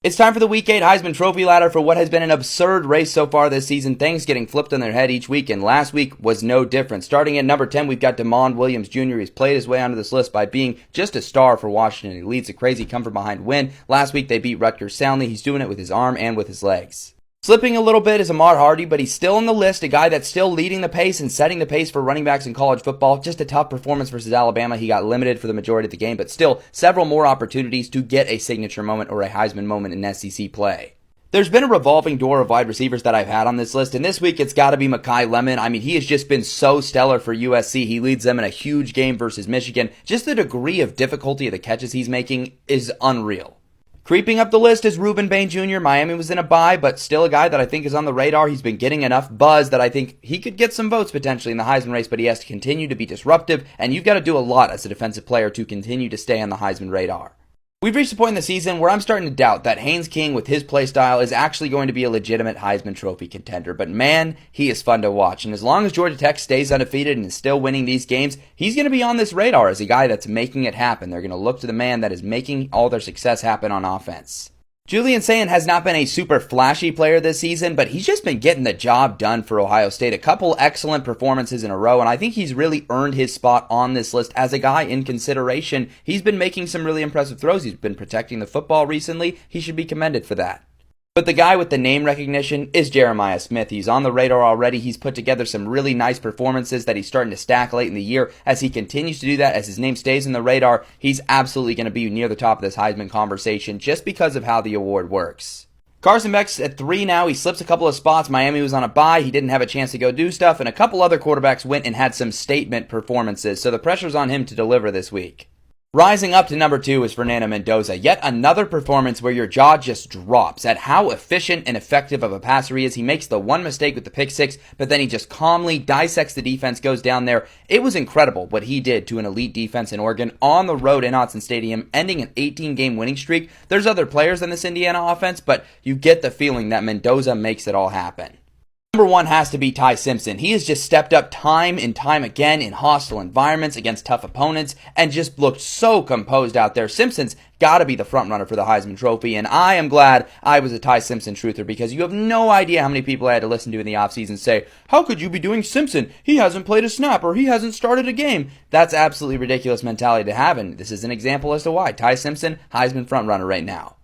It's time for the Week 8 Heisman Trophy ladder for what has been an absurd race so far this season, things getting flipped on their head each week, and last week was no different. Starting at number 10, we've got Demond Williams Jr. He's played his way onto this list by being just a star for Washington. He leads a crazy come-from-behind win. Last week they beat Rutgers soundly. He's doing it with his arm and with his legs. Slipping a little bit is Ahmad Hardy, but he's still on the list, a guy that's still leading the pace and setting the pace for running backs in college football. Just a tough performance versus Alabama. He got limited for the majority of the game, but still several more opportunities to get a signature moment or a Heisman moment in SEC play. There's been a revolving door of wide receivers that I've had on this list, and this week it's got to be Mekhi Lemon. I mean, he has just been so stellar for USC. He leads them in a huge game versus Michigan. Just the degree of difficulty of the catches he's making is unreal. Creeping up the list is Ruben Bain Jr. Miami was in a bye, but still a guy that I think is on the radar. He's been getting enough buzz that I think he could get some votes potentially in the Heisman race, but he has to continue to be disruptive, and you've got to do a lot as a defensive player to continue to stay on the Heisman radar. We've reached a point in the season where I'm starting to doubt that Haynes King with his play style is actually going to be a legitimate Heisman Trophy contender, but man, he is fun to watch, and as long as Georgia Tech stays undefeated and is still winning these games, he's going to be on this radar as a guy that's making it happen. They're going to look to the man that is making all their success happen on offense. Julian Sayin has not been a super flashy player this season, but he's just been getting the job done for Ohio State. A couple excellent performances in a row, and I think he's really earned his spot on this list as a guy in consideration. He's been making some really impressive throws. He's been protecting the football recently. He should be commended for that. But the guy with the name recognition is Jeremiah Smith. He's on the radar already. He's put together some really nice performances that he's starting to stack late in the year. As he continues to do that, as his name stays in the radar, he's absolutely going to be near the top of this Heisman conversation just because of how the award works. Carson Beck's at 3 now. He slips a couple of spots. Miami was on a bye. He didn't have a chance to go do stuff, and a couple other quarterbacks went and had some statement performances, so the pressure's on him to deliver this week. Rising up to number 2 is Fernando Mendoza. Yet another performance where your jaw just drops at how efficient and effective of a passer he is. He makes the one mistake with the pick six, but then he just calmly dissects the defense, goes down there. It was incredible what he did to an elite defense in Oregon on the road in Autzen Stadium, ending an 18-game winning streak. There's other players in this Indiana offense, but you get the feeling that Mendoza makes it all happen. Number 1 has to be Ty Simpson. He has just stepped up time and time again in hostile environments against tough opponents and just looked so composed out there. Simpson's got to be the frontrunner for the Heisman Trophy, and I am glad I was a Ty Simpson truther because you have no idea how many people I had to listen to in the offseason say, how could you be doing Simpson? He hasn't played a snap or he hasn't started a game. That's absolutely ridiculous mentality to have, and this is an example as to why. Ty Simpson, Heisman frontrunner right now.